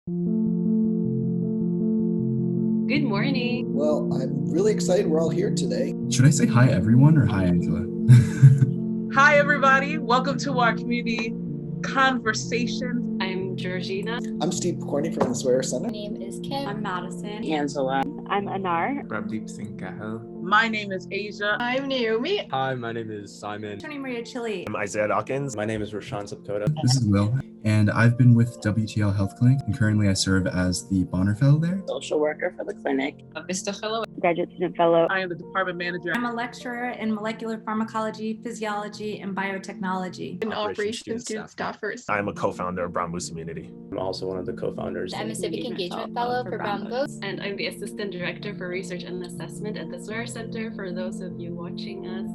Good morning. Well, I'm really excited we're all here today. Should I say hi everyone or hi Angela? Hi everybody, welcome to our community conversation. I'm Georgina. I'm Steve Corney from the Swear Center. My name is Kim. I'm Madison. Angela. I'm Anar. Prabdeep Singh Kahal. My name is Asia. I'm Naomi. Hi, my name is Simon. Tony Maria Chili. I'm Isaiah Dawkins. My name is Roshan Sapkota. This is Will, and I've been with WTL Health Clinic, and currently I serve as the Bonner Fellow there. Social worker for the clinic. A Vista Fellow. Graduate Student Fellow. I am the Department Manager. I'm a lecturer in molecular pharmacology, physiology, and biotechnology. An operations student staffer. I'm a co-founder of Brown Moose Immunity. I'm also one of the co-founders. I'm a Civic Engagement Fellow for Brown Books. And I'm the Assistant Director for Research and Assessment at the Swear Center for those of you watching us.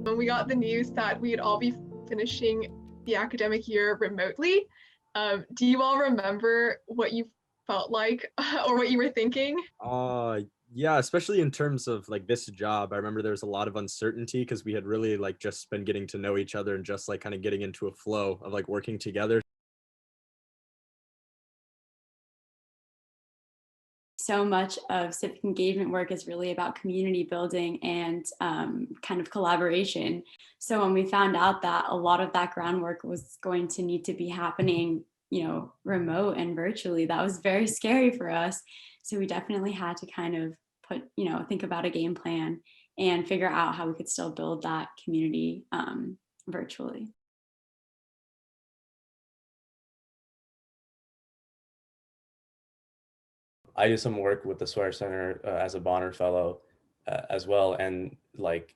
When we got the news that we'd all be finishing the academic year remotely, do you all remember what you felt like or what you were thinking? Yeah, especially in terms of like this job. I remember there was a lot of uncertainty because we had really like just been getting to know each other and just like kind of getting into a flow of like working together. So much of civic engagement work is really about community building and kind of collaboration. So when we found out that a lot of that groundwork was going to need to be happening, remote and virtually, that was very scary for us. So we definitely had to kind of think about a game plan and figure out how we could still build that community virtually. I do some work with the Swear Center as a Bonner Fellow as well. And like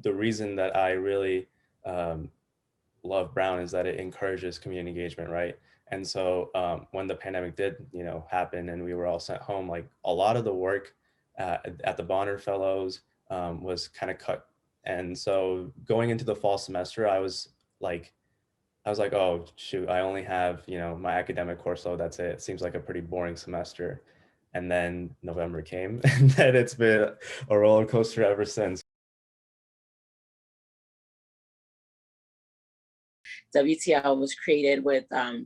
the reason that I really love Brown is that it encourages community engagement, right? And so when the pandemic did, happen and we were all sent home, like a lot of the work at the Bonner Fellows was kind of cut. And so going into the fall semester, I was like, oh shoot, I only have, my academic course load, that's it. It seems like a pretty boring semester. And then November came, and then it's been a roller coaster ever since. WTL was created with a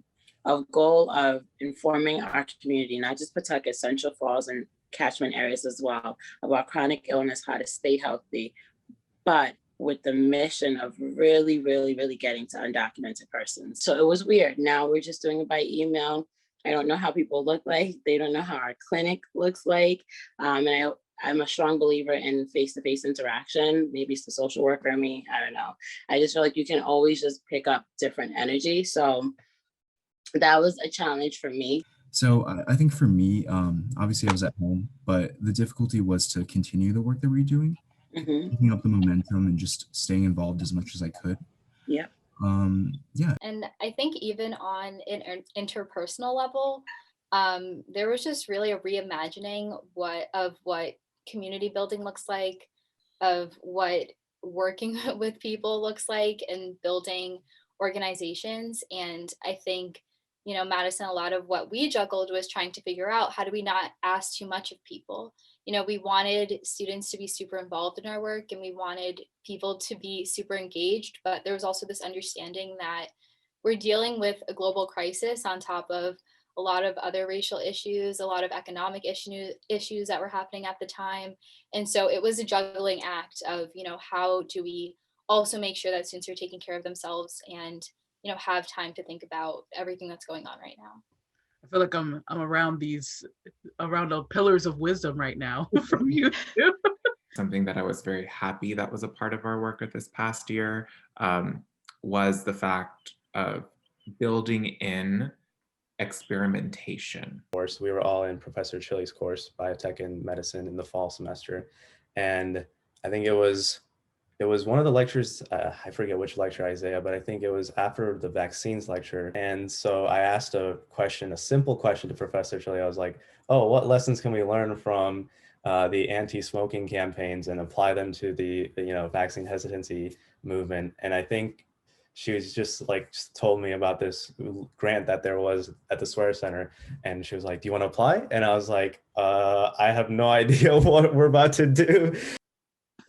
goal of informing our community, not just Pawtucket, Central Falls and catchment areas as well, about chronic illness, how to stay healthy, but with the mission of really, really, really getting to undocumented persons. So it was weird. Now we're just doing it by email. I don't know how people look like. They don't know how our clinic looks like. And I'm a strong believer in face-to-face interaction. Maybe it's the social worker in me, I don't know. I just feel like you can always just pick up different energy. So that was a challenge for me. So I think for me, obviously I was at home, but the difficulty was to continue the work that we were doing, keeping up the momentum and just staying involved as much as I could. Yeah. Yeah. And I think even on an interpersonal level, there was just really a reimagining of what community building looks like, of what working with people looks like, and building organizations. And I think, Madison, a lot of what we juggled was trying to figure out, how do we not ask too much of people? We wanted students to be super involved in our work and we wanted people to be super engaged, but there was also this understanding that we're dealing with a global crisis on top of a lot of other racial issues, a lot of economic issues that were happening at the time. And so it was a juggling act of, how do we also make sure that students are taking care of themselves and, have time to think about everything that's going on right now. I feel like I'm around the pillars of wisdom right now from you. Something that I was very happy that was a part of our work at this past year was the fact of building in experimentation. Of course, we were all in Professor Chili's course, Biotech and Medicine, in the fall semester. And I think it was one of the lectures, I forget which lecture, Isaiah, but I think it was after the vaccines lecture. And so I asked a simple question to Professor Chili. I was like, oh, what lessons can we learn from the anti-smoking campaigns and apply them to the vaccine hesitancy movement. And I think she was just told me about this grant that there was at the Swear Center, and she was like, "Do you want to apply?" And I was like, "I have no idea what we're about to do."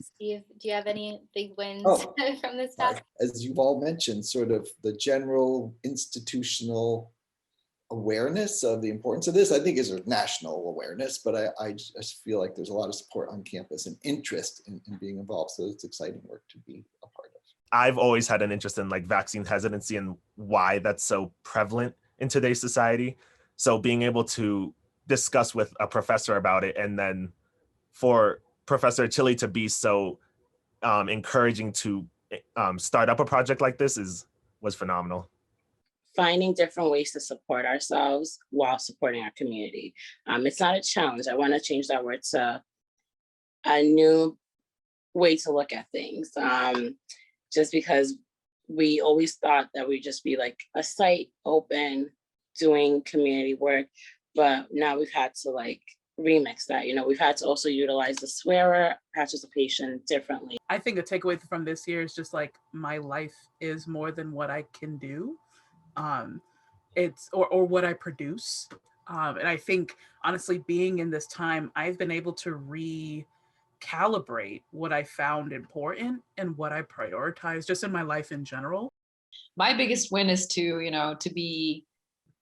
Steve, do you have any big wins from this past? As you've all mentioned, sort of the general institutional awareness of the importance of this, I think, is a national awareness, but I just feel like there's a lot of support on campus and interest in being involved. So it's exciting work to be a part of. I've always had an interest in vaccine hesitancy and why that's so prevalent in today's society. So being able to discuss with a professor about it, and then for Professor Chili to be so encouraging to start up a project like this was phenomenal. Finding different ways to support ourselves while supporting our community. It's not a challenge. I want to change that word to a new way to look at things. Just because we always thought that we'd just be a site open, doing community work, but now we've had to remix that. We've had to also utilize the swearer participation differently. I think a takeaway from this year is just my life is more than what I can do. It's or what I produce. And I think honestly, being in this time, I've been able to recalibrate what I found important and what I prioritize just in my life in general. My biggest win is to be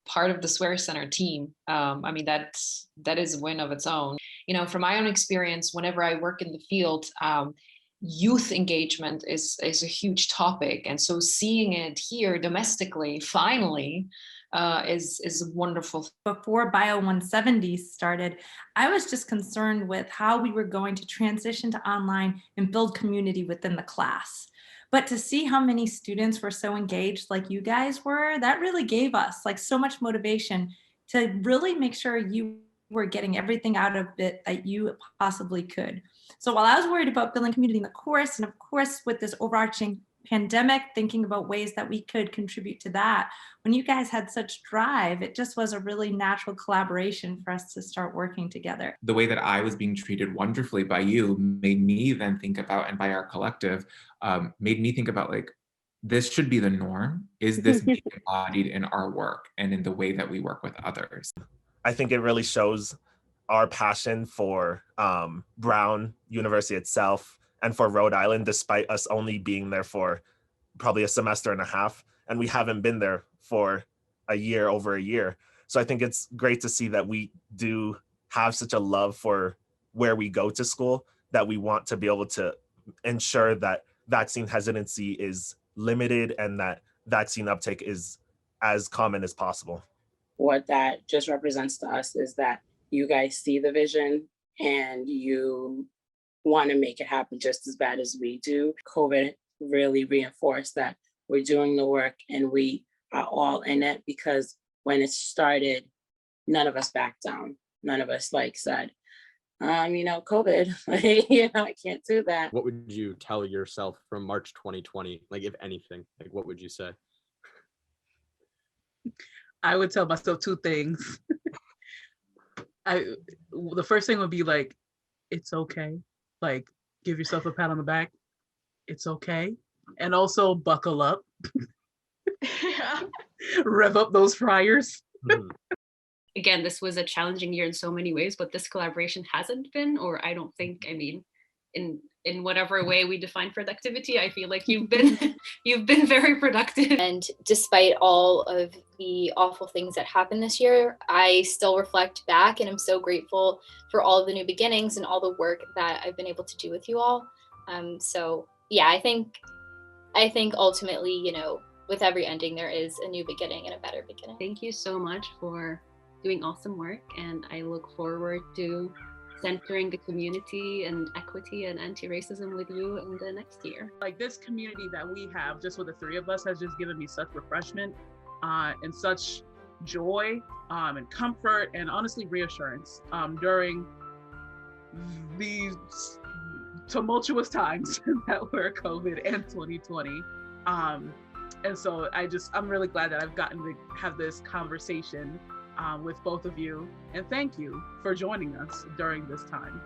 part of the Swear Center team. I mean, that is a win of its own. From my own experience, whenever I work in the field, youth engagement is a huge topic. And so seeing it here domestically, finally, is wonderful. Before Bio 170 started, I was just concerned with how we were going to transition to online and build community within the class. But to see how many students were so engaged like you guys were, that really gave us so much motivation to really make sure you were getting everything out of it that you possibly could. So while I was worried about building community in the course, and of course with this overarching pandemic, thinking about ways that we could contribute to that, when you guys had such drive, it just was a really natural collaboration for us to start working together. The way that I was being treated wonderfully by you made me then think about, and by our collective, made me think about this should be the norm. Is this being embodied in our work and in the way that we work with others? I think it really shows our passion for Brown University itself and for Rhode Island, despite us only being there for probably a semester and a half, and we haven't been there for over a year. So I think it's great to see that we do have such a love for where we go to school, that we want to be able to ensure that vaccine hesitancy is limited and that vaccine uptake is as common as possible. What that just represents to us is that you guys see the vision and you want to make it happen just as bad as we do. COVID really reinforced that we're doing the work and we are all in it, because when it started, none of us backed down. None of us said, COVID, I can't do that. What would you tell yourself from March 2020? If anything, what would you say? I would tell myself two things. The first thing would be it's okay. Give yourself a pat on the back. It's okay. And also buckle up. Rev up those fryers. Again, this was a challenging year in so many ways, but this collaboration hasn't been, or I don't think, in whatever way we define productivity, I feel like you've been very productive. And despite all of the awful things that happened this year, I still reflect back and I'm so grateful for all of the new beginnings and all the work that I've been able to do with you all. So yeah, I think ultimately, with every ending, there is a new beginning and a better beginning. Thank you so much for doing awesome work, and I look forward to centering the community and equity and anti-racism with you in the next year. This community that we have just with the three of us has just given me such refreshment and such joy and comfort and honestly reassurance during these tumultuous times that were COVID and 2020. And so I'm really glad that I've gotten to have this conversation with both of you, and thank you for joining us during this time.